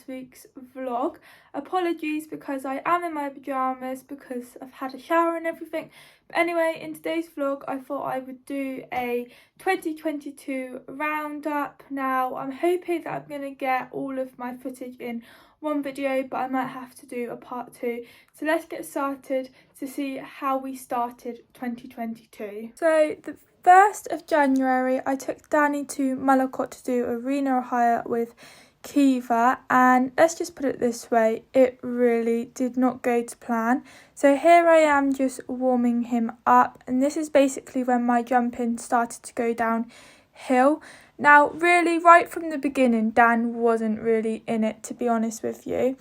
last week's vlog. Apologies because I am in my pyjamas because I've had a shower and everything. But anyway, in today's vlog I thought I would do a 2022 roundup. Now I'm hoping that I'm going to get all of my footage in one video, but I might have to do a part 2. So let's get started to see how we started 2022. So the 1st of January I took Danny to Mullicott to do arena hire with Kiva, and let's just put it this way, it really did not go to plan. So here I am just warming him up, and this is basically when my jumping started to go downhill. Now really right from the beginning Dan wasn't really in it, to be honest with you.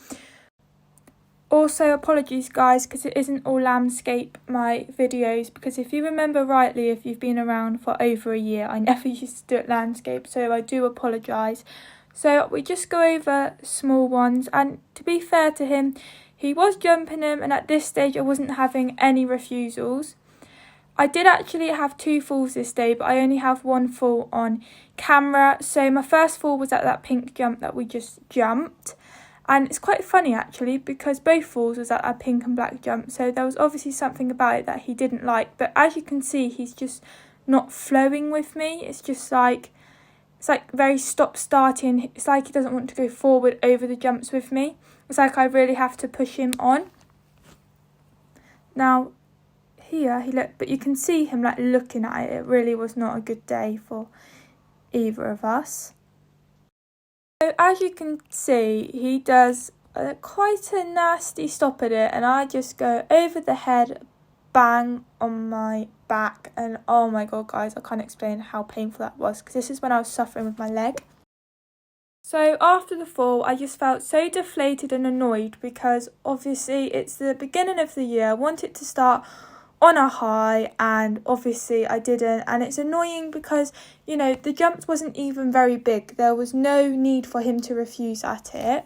Also, apologies guys because it isn't all landscape my videos, because if you remember rightly, if you've been around for over a year, I never used to do it landscape, so I do apologise. So we just go over small ones, and to be fair to him, he was jumping them, and at this stage I wasn't having any refusals. I did actually have 2 falls this day, but I only have 1 fall on camera. So my first fall was at that pink jump that we just jumped. And it's quite funny actually because both falls was at a pink and black jump. So there was obviously something about it that he didn't like. But as you can see, he's just not flowing with me. It's just like, it's like very stop-starting. It's like he doesn't want to go forward over the jumps with me. It's like I really have to push him on. Now, here he looked, but you can see him like looking at it. It really was not a good day for either of us. So as you can see, he does quite a nasty stop at it, and I just go over the head, bang on my back, and oh my god guys, I can't explain how painful that was, because this is when I was suffering with my leg. So after the fall I just felt so deflated and annoyed, because obviously it's the beginning of the year, I want it to start on a high, and obviously I didn't, and it's annoying because, you know, the jump wasn't even very big. There was no need for him to refuse at it.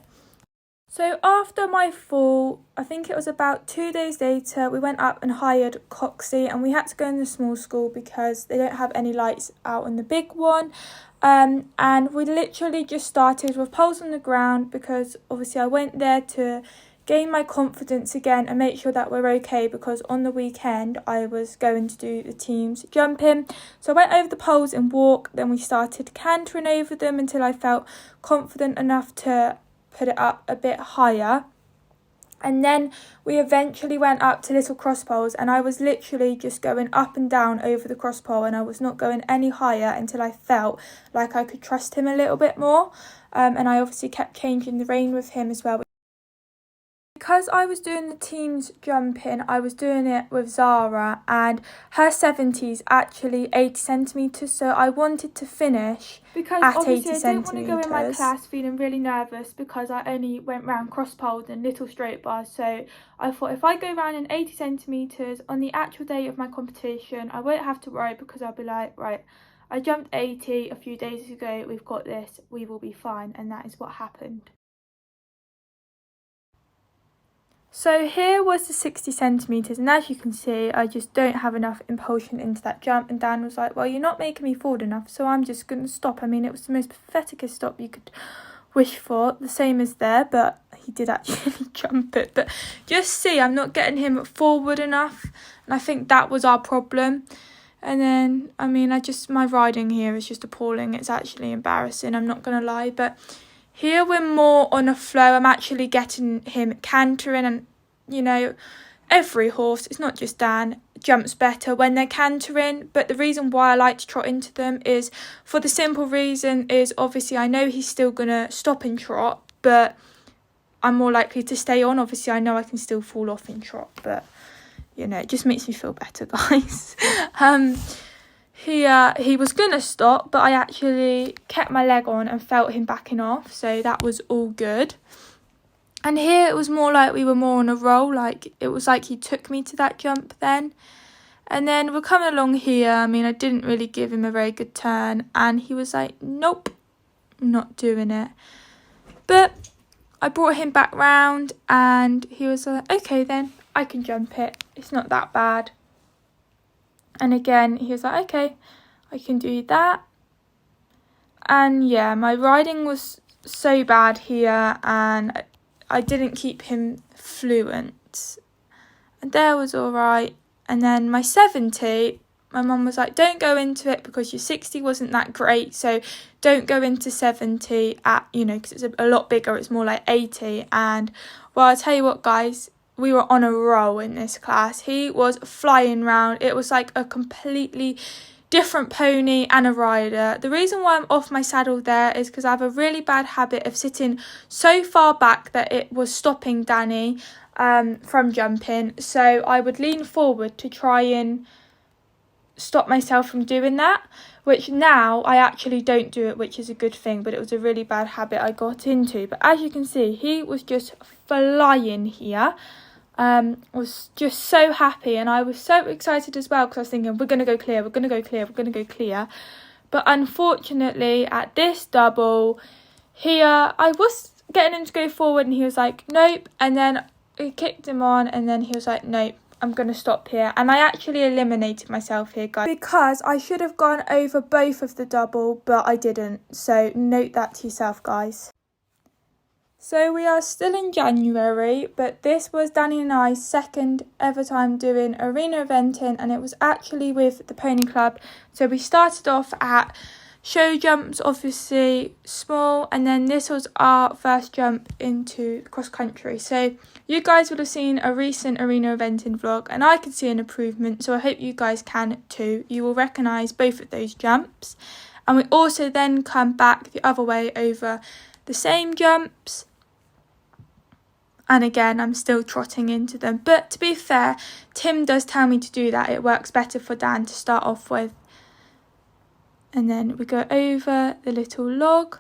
So after my fall, I think it was about 2 days later, we went up and hired Coxie, and we had to go in the small school because they don't have any lights out in the big one. And we literally just started with poles on the ground, because obviously I went there to gain my confidence again and make sure that we're okay, because on the weekend I was going to do the team's jumping. So I went over the poles and walk, then we started cantering over them until I felt confident enough to put it up a bit higher. And then we eventually went up to little cross poles, and I was literally just going up and down over the cross pole, and I was not going any higher until I felt like I could trust him a little bit more. And I obviously kept changing the rein with him as well. Because I was doing the team's jumping, I was doing it with Zara, and her 70's actually 80 centimetres, so I wanted to finish because at 80 centimetres. I didn't want to go in my class feeling really nervous because I only went round cross poles and little straight bars, so I thought if I go round in 80 centimetres on the actual day of my competition, I won't have to worry, because I'll be like, right, I jumped 80 a few days ago, we've got this, we will be fine, and that is what happened. So here was the 60 centimetres, and as you can see, I just don't have enough impulsion into that jump, and Dan was like, well, you're not making me forward enough, so I'm just going to stop. I mean, it was the most pathetic stop you could wish for, the same as there, but he did actually jump it. But just see, I'm not getting him forward enough, and I think that was our problem. And then, I mean, my riding here is just appalling. It's actually embarrassing, I'm not going to lie, but here we're more on a flow. I'm actually getting him cantering, and, you know, every horse, it's not just Dan, jumps better when they're cantering. But the reason why I like to trot into them is for the simple reason is obviously I know he's still going to stop and trot, but I'm more likely to stay on. Obviously I know I can still fall off in trot, but, you know, it just makes me feel better, guys. He was going to stop, but I actually kept my leg on and felt him backing off, so that was all good. And here it was more like we were more on a roll, like it was like he took me to that jump then. And then we're coming along here, I mean, I didn't really give him a very good turn, and he was like, nope, not doing it. But I brought him back round, and he was like, okay then, I can jump it, it's not that bad. And again, he was like, okay, I can do that. And yeah, my riding was so bad here, and I didn't keep him fluent. And there was all right. And then my 70, my mum was like, don't go into it because your 60 wasn't that great. So don't go into 70 at, because it's a lot bigger. It's more like 80. And well, I'll tell you what, guys, we were on a roll in this class. He was flying round. It was like a completely different pony and a rider. The reason why I'm off my saddle there is because I have a really bad habit of sitting so far back that it was stopping Danny from jumping. So I would lean forward to try and stop myself from doing that, which now I actually don't do it, which is a good thing, but it was a really bad habit I got into. But as you can see, he was just flying here. Was just so happy, and I was so excited as well because I was thinking, we're going to go clear, we're going to go clear, we're going to go clear. But unfortunately, at this double here, I was getting him to go forward and he was like, nope. And then I kicked him on and then he was like, nope, I'm going to stop here. And I actually eliminated myself here, guys, because I should have gone over both of the double, but I didn't. So note that to yourself, guys. So we are still in January, but this was Danny and I's second ever time doing arena eventing, and it was actually with the Pony Club. So we started off at show jumps, obviously small, and then this was our first jump into cross country. So you guys would have seen a recent arena eventing vlog, and I could see an improvement, so I hope you guys can too. You will recognise both of those jumps. And we also then come back the other way over the same jumps. And again, I'm still trotting into them. But to be fair, Tim does tell me to do that. It works better for Dan to start off with. And then we go over the little log.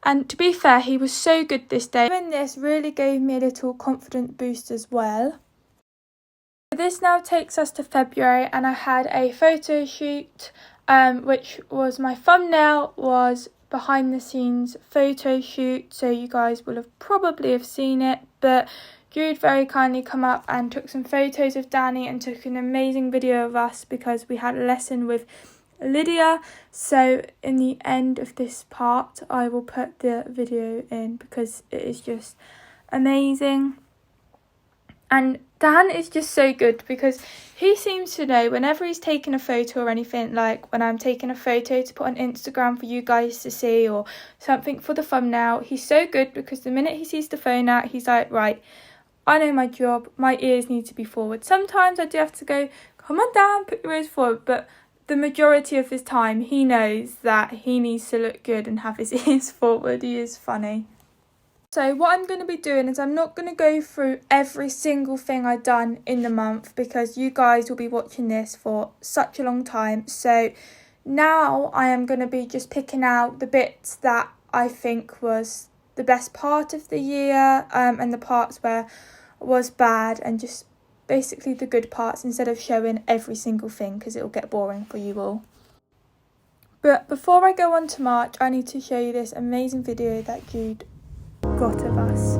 And to be fair, he was so good this day. Doing this really gave me a little confidence boost as well. This now takes us to February, and I had a photo shoot, which was my thumbnail was behind the scenes photo shoot, so you guys will have probably have seen it, but Jude very kindly come up and took some photos of Danny and took an amazing video of us because we had a lesson with Lydia. So in the end of this part I will put the video in because it is just amazing. And Dan is just so good because he seems to know whenever he's taking a photo or anything, like when I'm taking a photo to put on Instagram for you guys to see or something for the thumbnail, he's so good because the minute he sees the phone out, he's like, right, I know my job, my ears need to be forward. Sometimes I do have to go, come on Dan, put your ears forward, but the majority of his time he knows that he needs to look good and have his ears forward. He is funny. So what I'm going to be doing is I'm not going to go through every single thing I've done in the month because you guys will be watching this for such a long time. So now I am going to be just picking out the bits that I think was the best part of the year and the parts where was bad, and just basically the good parts instead of showing every single thing because it will get boring for you all. But before I go on to March, I need to show you this amazing video that Jude got of us.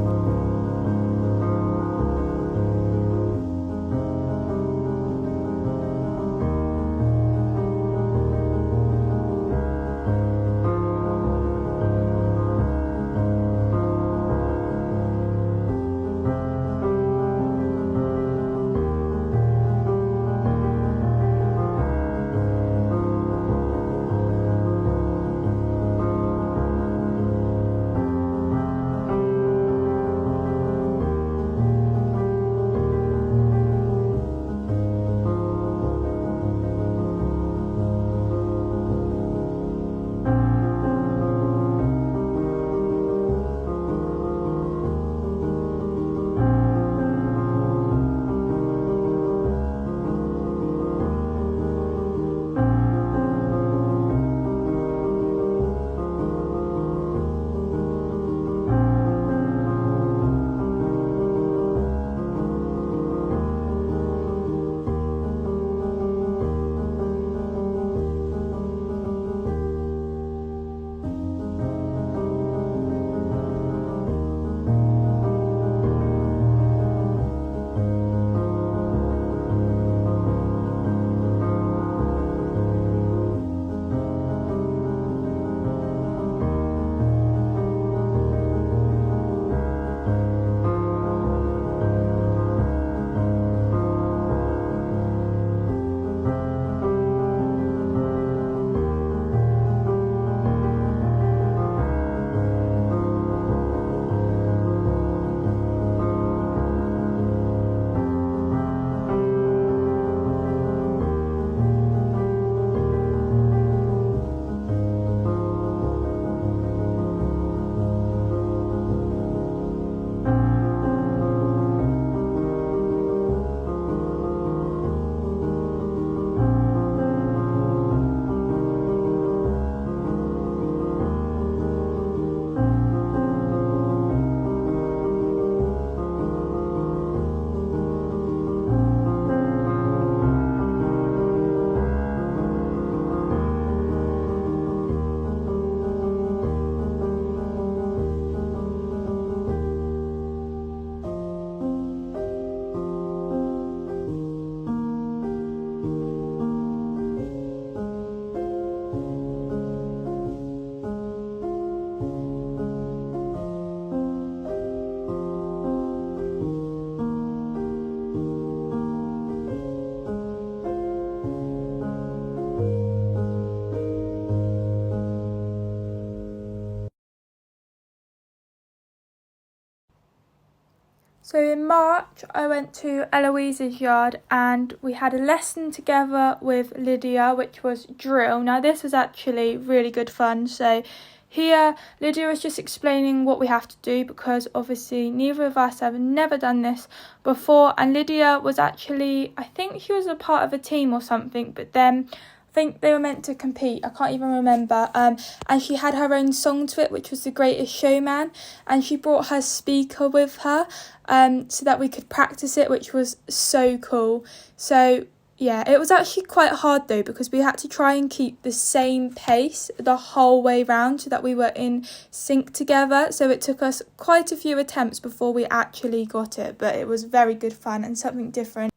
So in March, I went to Eloise's yard and we had a lesson together with Lydia, which was drill. Now this was actually really good fun. So here, Lydia was just explaining what we have to do because obviously neither of us have never done this before. And Lydia was actually, I think she was a part of a team or something, but then I think they were meant to compete. I can't even remember. And she had her own song to it, which was The Greatest Showman. And she brought her speaker with her so that we could practice it, which was so cool. So yeah, it was actually quite hard though because we had to try and keep the same pace the whole way round so that we were in sync together. So it took us quite a few attempts before we actually got it, but it was very good fun and something different.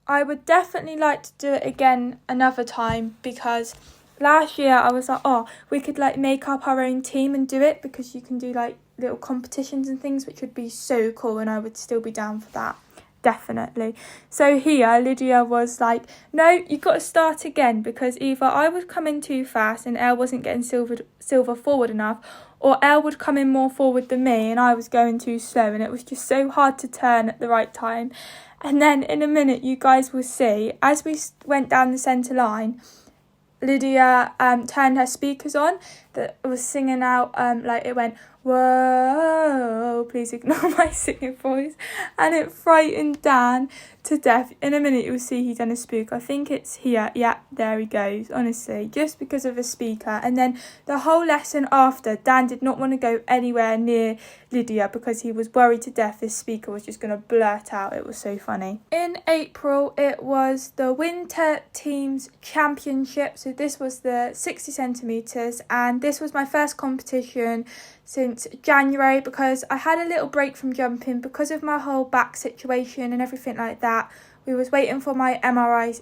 I would definitely like to do it again another time because last year I was like, oh, we could like make up our own team and do it because you can do like little competitions and things, which would be so cool, and I would still be down for that. Definitely. So here Lydia was like, no, you've got to start again because either I was coming too fast and Elle wasn't getting silver forward enough, or Elle would come in more forward than me and I was going too slow, and it was just so hard to turn at the right time. And then in a minute you guys will see, as we went down the centre line, Lydia turned her speakers on that was singing out like it went, whoa, please ignore my singing voice, and it frightened Dan to death. In a minute you'll see he done a spook. I think it's here. Yeah, there he goes, honestly, just because of a speaker. And then the whole lesson after, Dan did not want to go anywhere near Lydia because he was worried to death this speaker was just going to blurt out. It was so funny. In April it was the Winter Teams Championship, so this was the 60 centimetres, and this was my first competition since January because I had a little break from jumping because of my whole back situation and everything like that. We was waiting for my MRI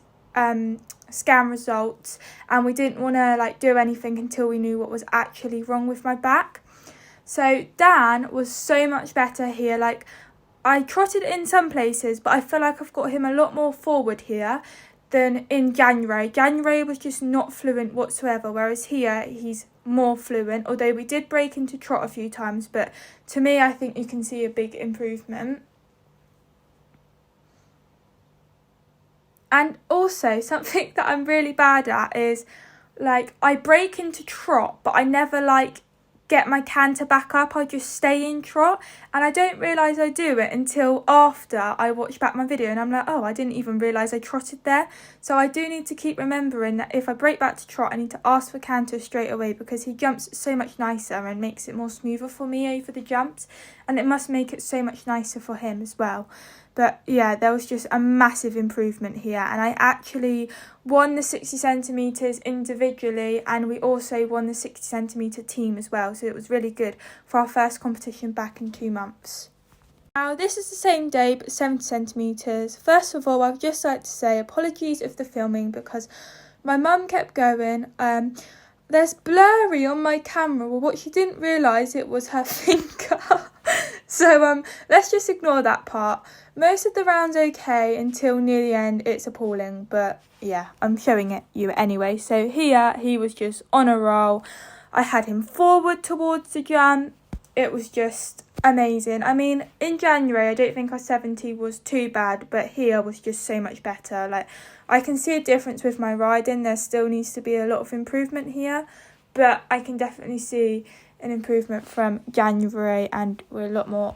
scan results and we didn't want to like do anything until we knew what was actually wrong with my back. So Dan was so much better here. Like I trotted in some places, but I feel like I've got him a lot more forward here than in January. January was just not fluent whatsoever, whereas here he's more fluent, although we did break into trot a few times, but to me I think you can see a big improvement. And also something that I'm really bad at is like I break into trot, but I never like get my canter back up. I just stay in trot, and I don't realise I do it until after I watch back my video and I'm like, oh, I didn't even realise I trotted there. So I do need to keep remembering that if I break back to trot I need to ask for canter straight away because he jumps so much nicer and makes it more smoother for me over the jumps, and it must make it so much nicer for him as well. But yeah, there was just a massive improvement here, and I actually won the 60 centimetres individually, and we also won the 60 centimetre team as well, so it was really good for our first competition back in 2 months. Now this is the same day but 70 centimetres. First of all, I'd just like to say apologies of the filming because my mum kept going, there's blurry on my camera. Well, what she didn't realise, it was her finger. So let's just ignore that part. Most of the round's okay until near the end it's appalling, but yeah, I'm showing it you anyway. So here he was just on a roll. I had him forward towards the jump. It was just amazing. I mean, in January I don't think our 70 was too bad, but here was just so much better. Like I can see a difference with my riding. There still needs to be a lot of improvement here, but I can definitely see an improvement from January, and we're a lot more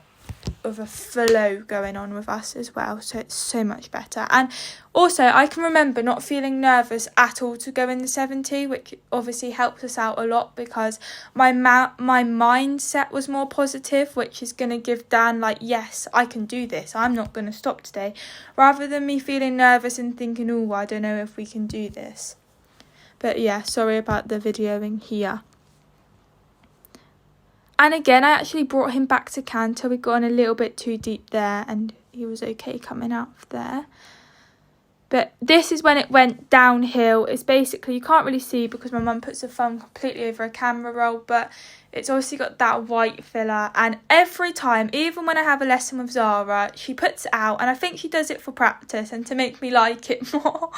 of a flow going on with us as well, so it's so much better. And also I can remember not feeling nervous at all to go in the 70, which obviously helps us out a lot because my mindset was more positive, which is going to give Dan like, yes, I can do this, I'm not going to stop today, rather than me feeling nervous and thinking, oh, I don't know if we can do this. But yeah, sorry about the videoing here. And again, I actually brought him back to canter. We'd gone a little bit too deep there and he was okay coming out of there. But this is when it went downhill. It's basically, you can't really see because my mum puts the phone completely over a camera roll, but it's obviously got that white filler. And every time, even when I have a lesson with Zara, she puts it out, and I think she does it for practice and to make me like it more.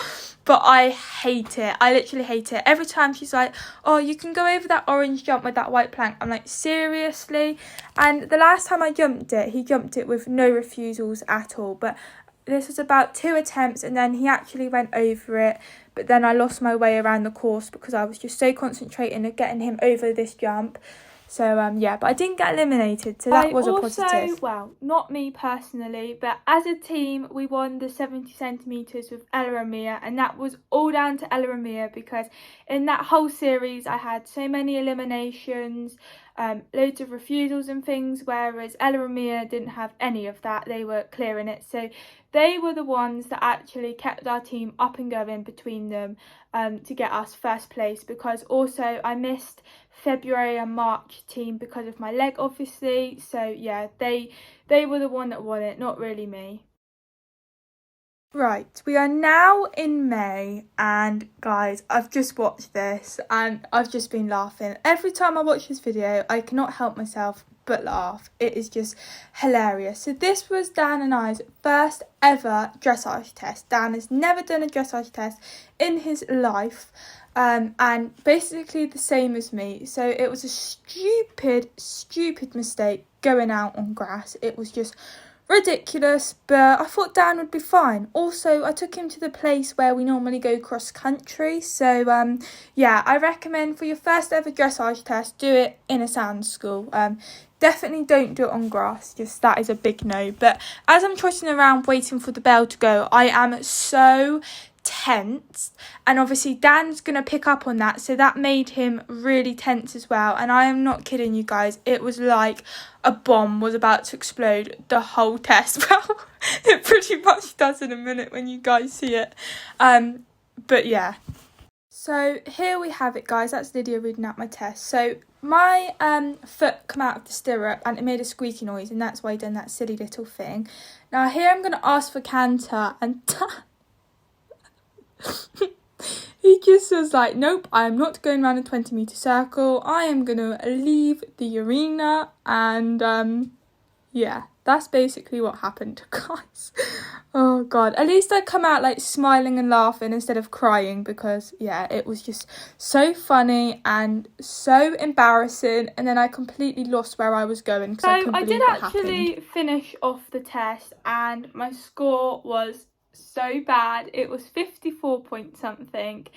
But I hate it. I literally hate it. Every time she's like, oh, you can go over that orange jump with that white plank. I'm like, seriously? And the last time I jumped it, he jumped it with no refusals at all. But this was about 2 attempts, and then he actually went over it. But then I lost my way around the course because I was just so concentrating on getting him over this jump. So, yeah, but I didn't get eliminated, so that was a positive. Well, not me personally, but as a team, we won the 70 centimetres with Ella and Mia, and that was all down to Ella and Mia because in that whole series, I had so many eliminations, loads of refusals and things, whereas Ella and Mia didn't have any of that. They were clearing it, so they were the ones that actually kept our team up and going between them to get us first place, because also I missed February and March team because of my leg, obviously. So yeah, they were the one that won it, not really me. Right, we are now in May, and guys, I've just watched this and I've just been laughing. Every time I watch this video, I cannot help myself but laugh. It is just hilarious. So this was Dan and I's first ever dressage test. Dan has never done a dressage test in his life, and basically the same as me. So it was a stupid mistake going out on grass. It was just ridiculous, but I thought Dan would be fine. Also, I took him to the place where we normally go cross country. So yeah, I recommend for your first ever dressage test, do it in a sand school. Definitely don't do it on grass, just that is a big no. But as I'm trotting around waiting for the bell to go, I am so tense, and obviously Dan's gonna pick up on that, so that made him really tense as well. And I am not kidding you guys, it was like a bomb was about to explode the whole test. Well, it pretty much does in a minute when you guys see it. But yeah, so here we have it, guys. That's Lydia reading out my test. So my foot come out of the stirrup and it made a squeaky noise, and that's why I done that silly little thing. Now here I'm gonna ask for canter, and he just was like, nope, I am not going around a 20-metre circle. I am going to leave the arena. And yeah, that's basically what happened, guys. Oh, God. At least I come out like smiling and laughing instead of crying, because, yeah, it was just so funny and so embarrassing. And then I completely lost where I was going. So I did actually finish off the test, and my score was so bad. It was 54 point something,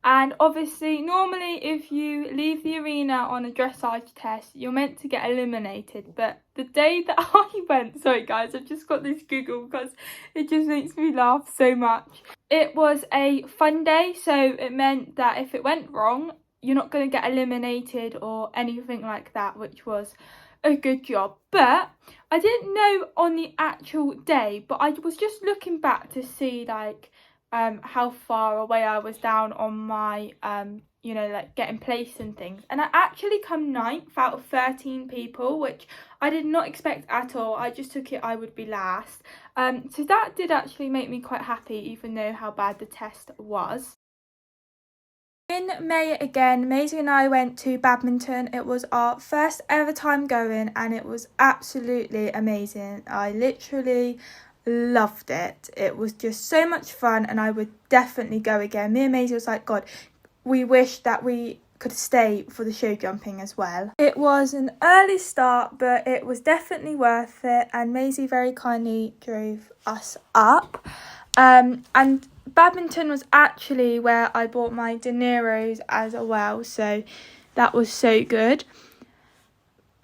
and obviously normally if you leave the arena on a dressage test, you're meant to get eliminated. But the day that I went, sorry guys, I've just got this giggle because it just makes me laugh so much. It was a fun day, so it meant that if it went wrong, you're not going to get eliminated or anything like that, which was a good job. But I didn't know on the actual day, but I was just looking back to see like how far away I was down on my you know, like getting placed and things, and I actually come 9th out of 13 people, which I did not expect at all. I just took it I would be last, so that did actually make me quite happy, even though how bad the test was. In May again, Maisie and I went to badminton. It was our first ever time going, and it was absolutely amazing. I literally loved it. It was just so much fun, and I would definitely go again. Me and Maisie was like, God, we wish that we could stay for the show jumping as well. It was an early start, but it was definitely worth it, and Maisie very kindly drove us up. And badminton was actually where I bought my De Niro's as well, so that was so good.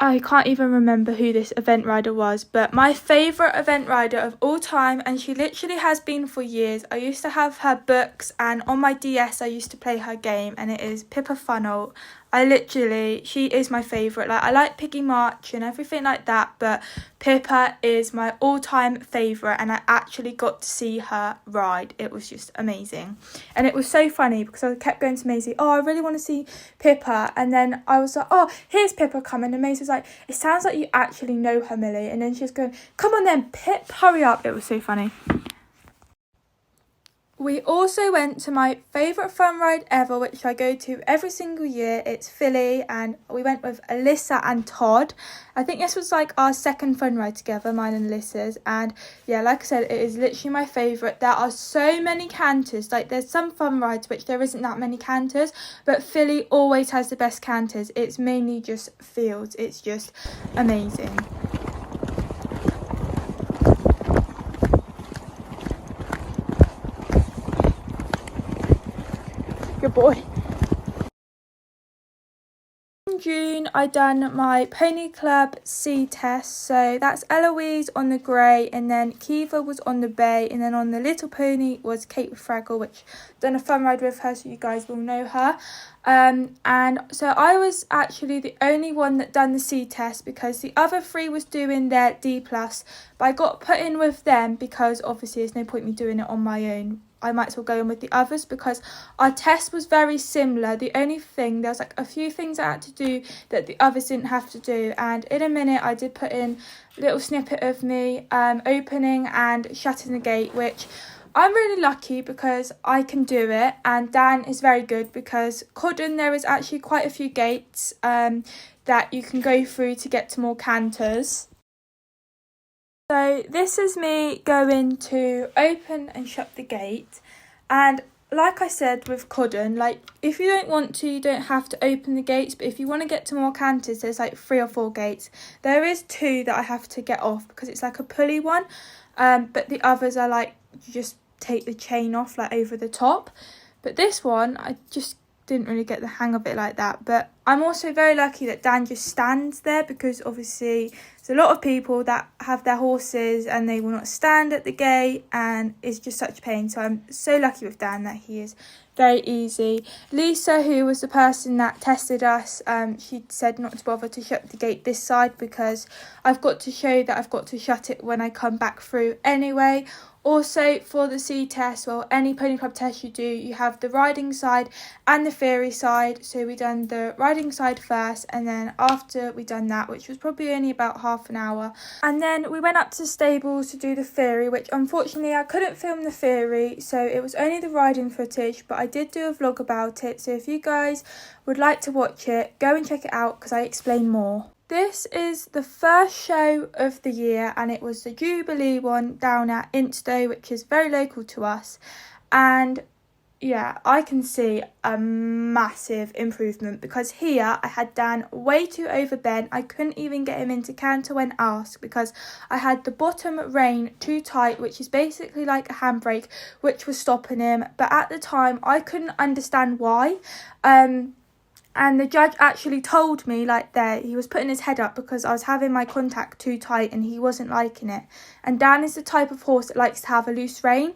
I can't even remember who this event rider was, but my favourite event rider of all time, and she literally has been for years. I used to have her books, and on my DS I used to play her game, and it is Pippa Funnell. She is my favourite. Like, I like Piggy March and everything like that, but Pippa is my all-time favourite, and I actually got to see her ride. It was just amazing. And it was so funny because I kept going to Maisie, oh, I really want to see Pippa, and then I was like, oh, here's Pippa coming, and Maisie was like, it sounds like you actually know her, Millie, and then she was going, come on then, Pip, hurry up. It was so funny. We also went to my favourite fun ride ever, which I go to every single year. It's Philly, and we went with Alyssa and Todd. I think this was like our second fun ride together, mine and Alyssa's. And yeah, like I said, it is literally my favourite. There are so many canters. Like, there's some fun rides which there isn't that many canters, but Philly always has the best canters. It's mainly just fields. It's just amazing. Good boy. In June, I done my Pony Club C test. So that's Eloise on the grey, and then Kiva was on the bay, and then on the little pony was Kate with Fraggle, which I've done a fun ride with her, so you guys will know her. And so I was actually the only one that done the C test, because the other three was doing their D+, but I got put in with them because obviously there's no point me doing it on my own. I might as well go in with the others because our test was very similar. The only thing, there was like a few things I had to do that the others didn't have to do. And in a minute, I did put in a little snippet of me opening and shutting the gate, which I'm really lucky because I can do it. And Dan is very good because Codden, there is actually quite a few gates that you can go through to get to more canters. So this is me going to open and shut the gate, and like I said with Codden, like if you don't want to, you don't have to open the gates, but if you want to get to more canters, there's like 3 or 4 gates. There is 2 that I have to get off because it's like a pulley one, but the others are like you just take the chain off like over the top. But this one, I just didn't really get the hang of it like that. But I'm also very lucky that Dan just stands there, because obviously there's a lot of people that have their horses and they will not stand at the gate, and it's just such a pain. So I'm so lucky with Dan that he is very easy. Lisa, who was the person that tested us, she said not to bother to shut the gate this side because I've got to show that I've got to shut it when I come back through anyway. Also, for the C test, or any Pony Club test you do, you have the riding side and the theory side. So we done the riding side first, and then after we done that, which was probably only about half an hour, and then we went up to the stables to do the theory, which unfortunately I couldn't film the theory, so it was only the riding footage, but I did do a vlog about it. So if you guys would like to watch it, go and check it out because I explain more. This is the first show of the year, and it was the Jubilee one down at Insto, which is very local to us. And yeah, I can see a massive improvement, because here I had Dan way too overbent. I couldn't even get him into canter when asked because I had the bottom rein too tight, which is basically like a handbrake, which was stopping him. But at the time, I couldn't understand why. And the judge actually told me, like there, he was putting his head up because I was having my contact too tight and he wasn't liking it. And Dan is the type of horse that likes to have a loose rein.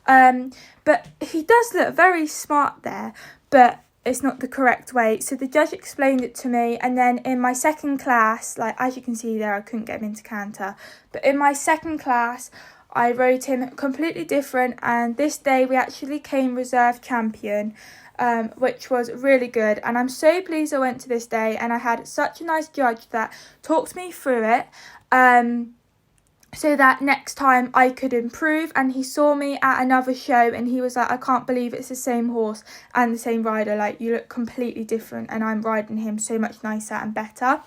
But he does look very smart there, but it's not the correct way. So the judge explained it to me, and then in my second class, like as you can see there, I couldn't get him into canter. But in my second class, I rode him completely different, and this day we actually came reserve champion. Which was really good, and I'm so pleased I went to this day, and I had such a nice judge that talked me through it, so that next time I could improve. And he saw me at another show and he was like, I can't believe it's the same horse and the same rider, like you look completely different, and I'm riding him so much nicer and better.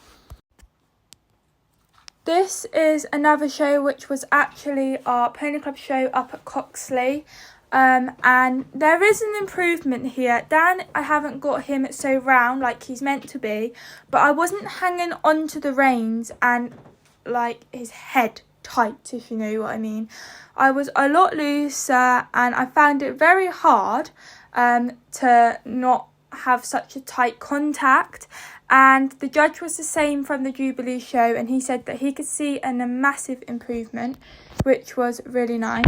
This is another show which was actually our Pony Club show up at Coxley. And there is an improvement here. Dan, I haven't got him so round like he's meant to be, but I wasn't hanging onto the reins and like his head tight, if you know what I mean. I was a lot looser, and I found it very hard to not have such a tight contact. And the judge was the same from the Jubilee show, and he said that he could see a massive improvement, which was really nice.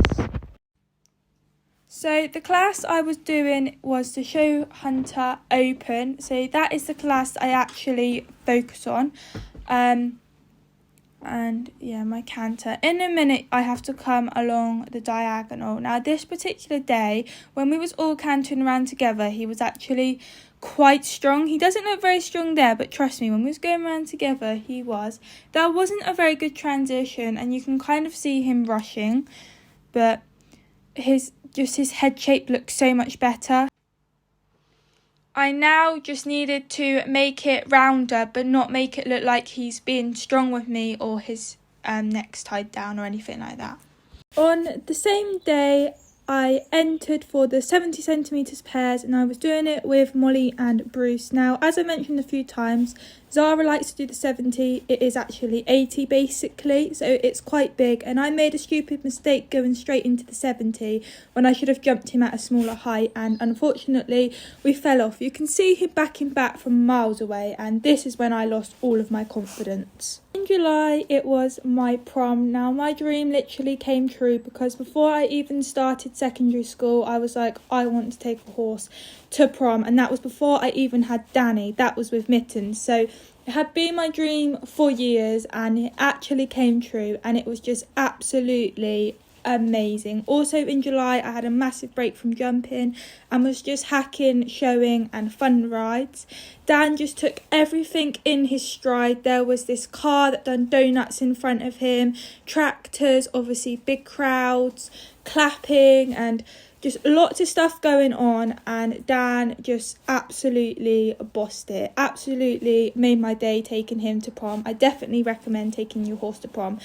So the class I was doing was the Show Hunter Open. So that is the class I actually focus on. And yeah, my canter. In a minute, I have to come along the diagonal. Now, this particular day, when we was all cantering around together, he was actually quite strong. He doesn't look very strong there, but trust me, when we was going around together, he was. There wasn't a very good transition, and you can kind of see him rushing, but his just his head shape looked so much better. I now just needed to make it rounder, but not make it look like he's being strong with me or his neck's tied down or anything like that. On the same day, I entered for the 70 centimetres pairs, and I was doing it with Molly and Bruce. Now, as I mentioned a few times, Zara likes to do the 70. It is actually 80 basically, so it's quite big, and I made a stupid mistake going straight into the 70 when I should have jumped him at a smaller height, and unfortunately we fell off. You can see him backing back from miles away, and this is when I lost all of my confidence. In July, it was my prom. Now, my dream literally came true, because before I even started secondary school, I was like, I want to take a horse to prom, and that was before I even had Danny. That was with Mittens. So it had been my dream for years, and it actually came true, and it was just absolutely amazing. Also in July, I had a massive break from jumping and was just hacking, showing and fun rides. Dan just took everything in his stride. There was this car that done donuts in front of him, tractors, obviously big crowds, clapping, and just lots of stuff going on, and Dan just absolutely bossed it. Absolutely made my day taking him to prom. I definitely recommend taking your horse to prom.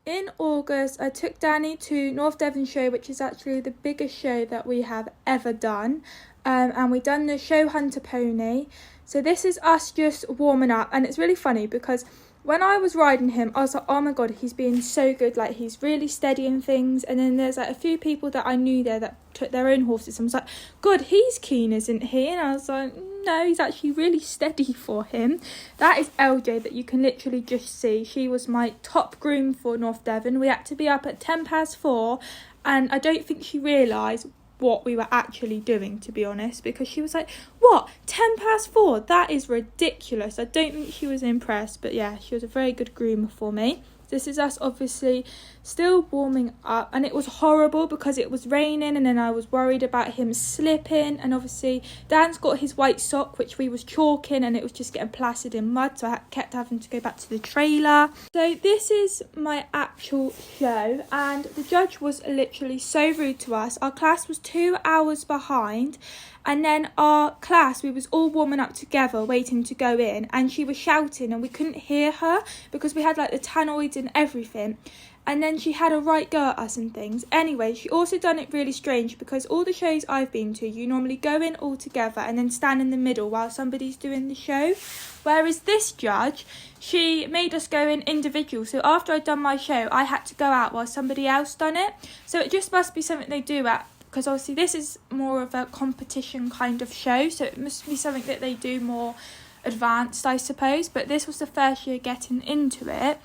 In August, I took Danny to North Devon Show, which is actually the biggest show that we have ever done. And we done the Show Hunter pony. So this is us just warming up, and it's really funny because when I was riding him, I was like, oh my god, he's being so good, like he's really steady and things. And then there's like a few people that I knew there that took their own horses, and I was like, god, he's keen, isn't he? And I was like, no, he's actually really steady for him. That is LJ that you can literally just see. She was my top groom for North Devon. We had to be up at 4:10, and I don't think she realised what we were actually doing, to be honest, because she was like, what, 4:10? That is ridiculous. I don't think she was impressed, but yeah, she was a very good groomer for me. This is us obviously still warming up, and it was horrible because it was raining, and then I was worried about him slipping, and obviously Dan's got his white sock which we was chalking, and it was just getting plastered in mud, so I kept having to go back to the trailer. So this is my actual show, and the judge was literally so rude to us. Our class was 2 hours behind, and then our class, we was all warming up together waiting to go in, and she was shouting and we couldn't hear her because we had like the tannoids and everything, and then she had a right go at us and things. Anyway, she also done it really strange because all the shows I've been to, you normally go in all together and then stand in the middle while somebody's doing the show, whereas this judge, she made us go in individual. So after I'd done my show, I had to go out while somebody else done it. So it just must be something they do at, because obviously this is more of a competition kind of show, so it must be something that they do more advanced, I suppose. But this was the first year getting into it.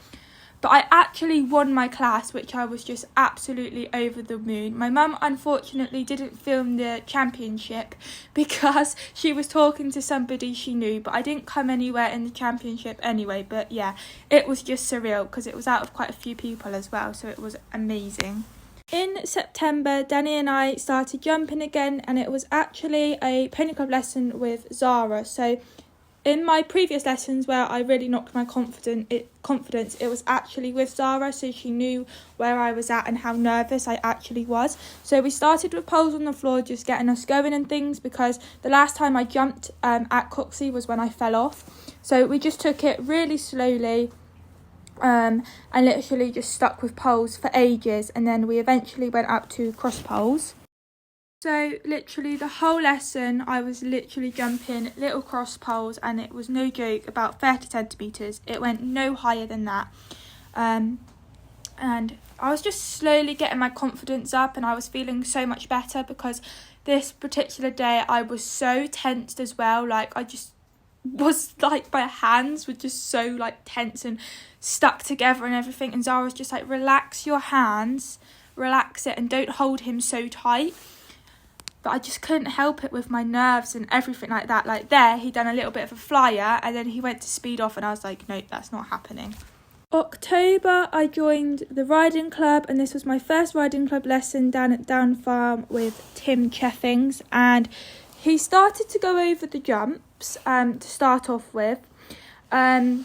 But I actually won my class, which I was just absolutely over the moon. My mum unfortunately didn't film the championship because she was talking to somebody she knew, but I didn't come anywhere in the championship anyway. But yeah, it was just surreal because it was out of quite a few people as well, so it was amazing. In September, Danny and I started jumping again, and it was actually a pony club lesson with Zara. So in my previous lessons where I really knocked my confidence, it was actually with Zara, so she knew where I was at and how nervous I actually was. So we started with poles on the floor, just getting us going and things, because the last time I jumped at Coxie was when I fell off. So we just took it really slowly, and literally just stuck with poles for ages, and then we eventually went up to cross poles. So literally the whole lesson I was literally jumping little cross poles, and it was no joke, about 30 centimetres. It went no higher than that, and I was just slowly getting my confidence up, and I was feeling so much better because this particular day I was so tensed as well. Like I just was like, my hands were just so like tense and stuck together and everything, and Zara was just like, relax your hands, relax it, and don't hold him so tight. But I just couldn't help it with my nerves and everything like that. Like there, he done a little bit of a flyer, and then he went to speed off, and I was like, no, that's not happening. October, I joined the riding club, and this was my first riding club lesson down at Down Farm with Tim Cheffings, and he started to go over the jumps to start off with, and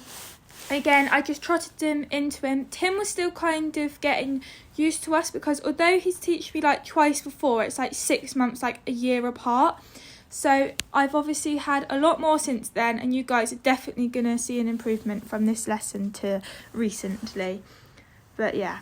Again, I just trotted him into him. Tim was still kind of getting used to us because although he's teached me like twice before, it's like 6 months, like a year apart. So I've obviously had a lot more since then, and you guys are definitely going to see an improvement from this lesson to recently. But yeah.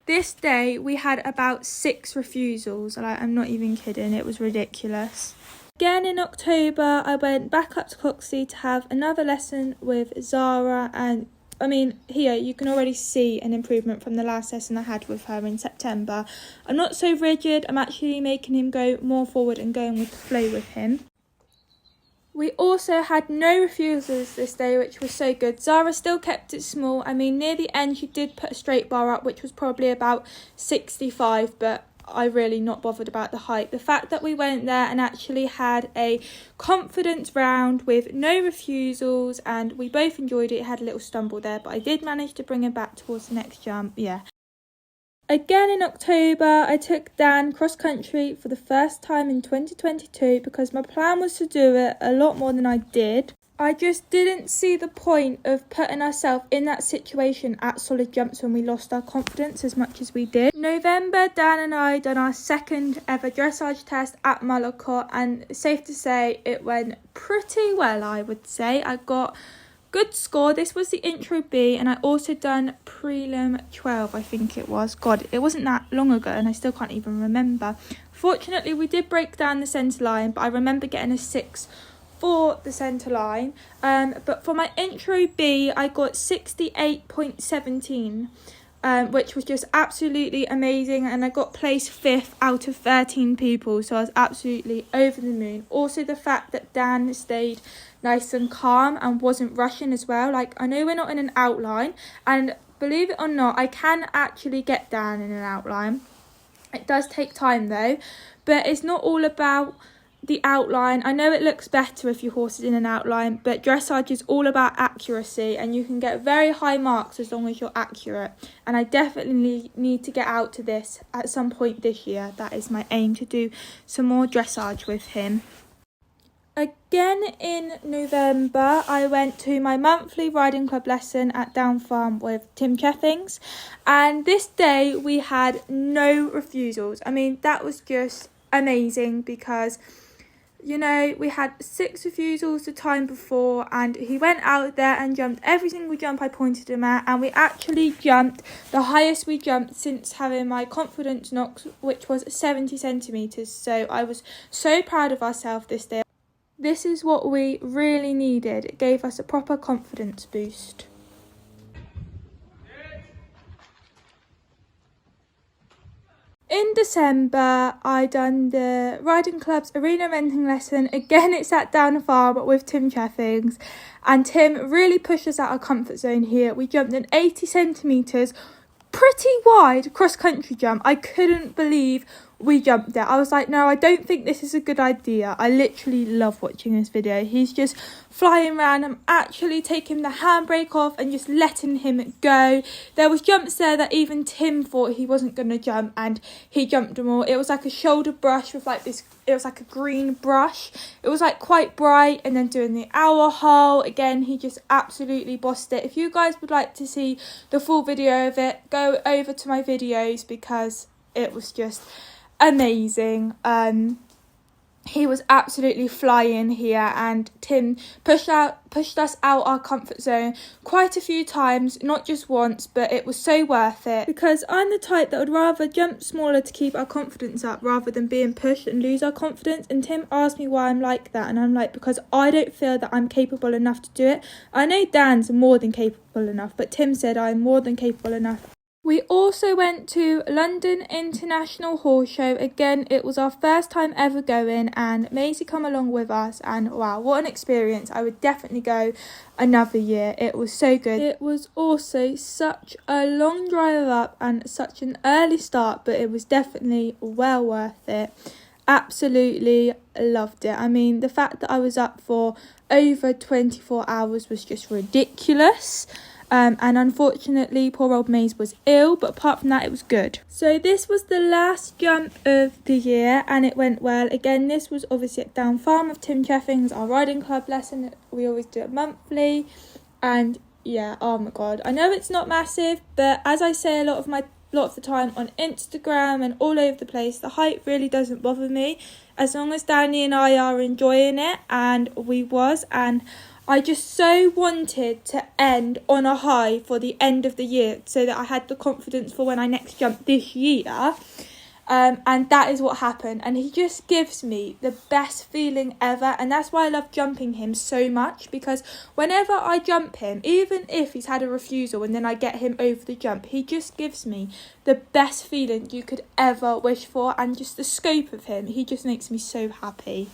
This day we had about 6 refusals. Like, I'm not even kidding, it was ridiculous. Again in October, I went back up to Coxley to have another lesson with Zara, and I mean, here you can already see an improvement from the last lesson I had with her in September. I'm not so rigid, I'm actually making him go more forward and going with the flow with him. We also had no refusals this day, which was so good. Zara still kept it small. I mean, near the end she did put a straight bar up, which was probably about 65, but I really not bothered about the height. The fact that we went there and actually had a confidence round with no refusals and we both enjoyed it. Had a little stumble there, but I did manage to bring him back towards the next jump. Yeah. Again in October, I took Dan cross country for the first time in 2022 because my plan was to do it a lot more than I did. I just didn't see the point of putting ourselves in that situation at solid jumps when we lost our confidence as much as we did. November, Dan and I done our second ever dressage test at Mullicott, and safe to say it went pretty well, I would say. I got good score. This was the intro B, and I also done prelim 12, I think it was. God, it wasn't that long ago and I still can't even remember. Fortunately, we did break down the centre line, but I remember getting a 6 for the centre line. But for my intro B, I got 68.17, which was just absolutely amazing, and I got placed 5th out of 13 people, so I was absolutely over the moon. Also the fact that Dan stayed nice and calm and wasn't rushing as well. Like, I know we're not in an outline, and believe it or not, I can actually get Dan in an outline. It does take time though, but it's not all about the outline. I know it looks better if your horse is in an outline, but dressage is all about accuracy, and you can get very high marks as long as you're accurate. And I definitely need to get out to this at some point this year. That is my aim, to do some more dressage with him. Again in November, I went to my monthly riding club lesson at Down Farm with Tim Cheffings, and this day we had no refusals. I mean, that was just amazing because, you know, we had 6 refusals the time before, and he went out there and jumped every single jump I pointed him at, and we actually jumped the highest we jumped since having my confidence knocks, which was 70 centimetres. So I was so proud of ourselves this day. This is what we really needed. It gave us a proper confidence boost. In December, I done the Riding Club's arena renting lesson. Again, it's at Down Farm with Tim Cheffings. And Tim really pushed us out of our comfort zone here. We jumped an 80 centimetres, pretty wide cross-country jump. I couldn't believe we jumped it. I was like, no, I don't think this is a good idea. I literally love watching this video. He's just flying around. I'm actually taking the handbrake off and just letting him go. There was jumps there that even Tim thought he wasn't going to jump, and he jumped them all. It was like a shoulder brush with like this, it was like a green brush. It was like quite bright, and then doing the hour hole. Again, he just absolutely bossed it. If you guys would like to see the full video of it, go over to my videos because it was just amazing. He was absolutely flying here, and Tim pushed us out our comfort zone quite a few times, not just once, but it was so worth it because I'm the type that would rather jump smaller to keep our confidence up rather than being pushed and lose our confidence. And Tim asked me why I'm like that, and I'm like, because I don't feel that I'm capable enough to do it. I know Dan's more than capable enough, but Tim said I'm more than capable enough. We also went to London International Horse Show. Again, it was our first time ever going, and Maisie come along with us, and wow, what an experience. I would definitely go another year. It was so good. It was also such a long drive up and such an early start, but it was definitely well worth it. Absolutely loved it. I mean, the fact that I was up for over 24 hours was just ridiculous. and unfortunately poor old Maze was ill, but apart from that it was good. So this was the last jump of the year and it went well. Again, this was obviously at Down Farm with Tim Treffings, our riding club lesson. We always do it monthly, and yeah, oh my god, I know it's not massive, but as I say a lot of the time on Instagram and all over the place, the height really doesn't bother me as long as Danny and I are enjoying it, and we was, and I just so wanted to end on a high for the end of the year so that I had the confidence for when I next jump this year. And that is what happened, and he just gives me the best feeling ever, and that's why I love jumping him so much, because whenever I jump him, even if he's had a refusal and then I get him over the jump, he just gives me the best feeling you could ever wish for, and just the scope of him, he just makes me so happy.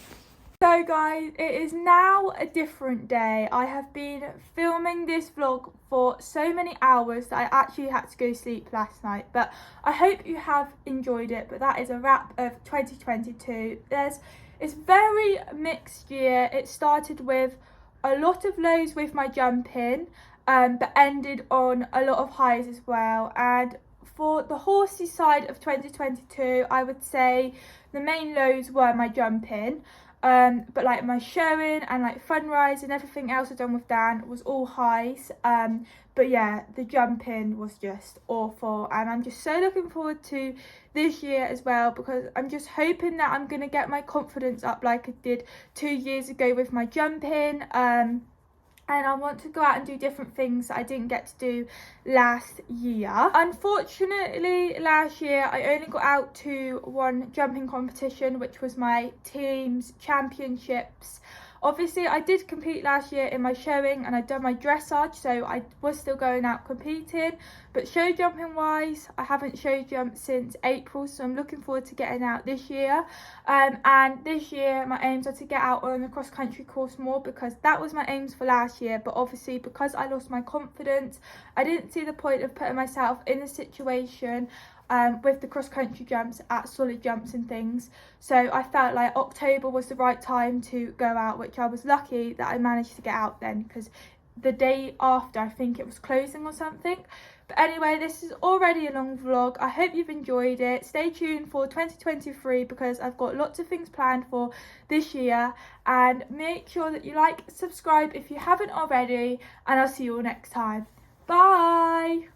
So guys, it is now a different day. I have been filming this vlog for so many hours that I actually had to go sleep last night, but I hope you have enjoyed it. But that is a wrap of 2022. It's very mixed year. It started with a lot of lows with my jumping, but ended on a lot of highs as well. And for the horsey side of 2022, I would say the main lows were my jumping. But like my showing and like Funrise and everything else I've done with Dan was all highs. But yeah, the jumping was just awful, and I'm just so looking forward to this year as well, because I'm just hoping that I'm gonna get my confidence up like I did 2 years ago with my jumping. And I want to go out and do different things that I didn't get to do last year. Unfortunately, last year I only got out to one jumping competition, which was my team's championships. Obviously, I did compete last year in my showing and I'd done my dressage, so I was still going out competing. But show jumping wise, I haven't show jumped since April, so I'm looking forward to getting out this year. And this year, my aims are to get out on the cross country course more, because that was my aims for last year. But obviously, because I lost my confidence, I didn't see the point of putting myself in a situation with the cross country jumps at solid jumps and things. So I felt like October was the right time to go out, which I was lucky that I managed to get out then, because the day after I think it was closing or something. But anyway, this is already a long vlog. I hope you've enjoyed it. Stay tuned for 2023, because I've got lots of things planned for this year. And make sure that you like, subscribe if you haven't already, and I'll see you all next time. Bye.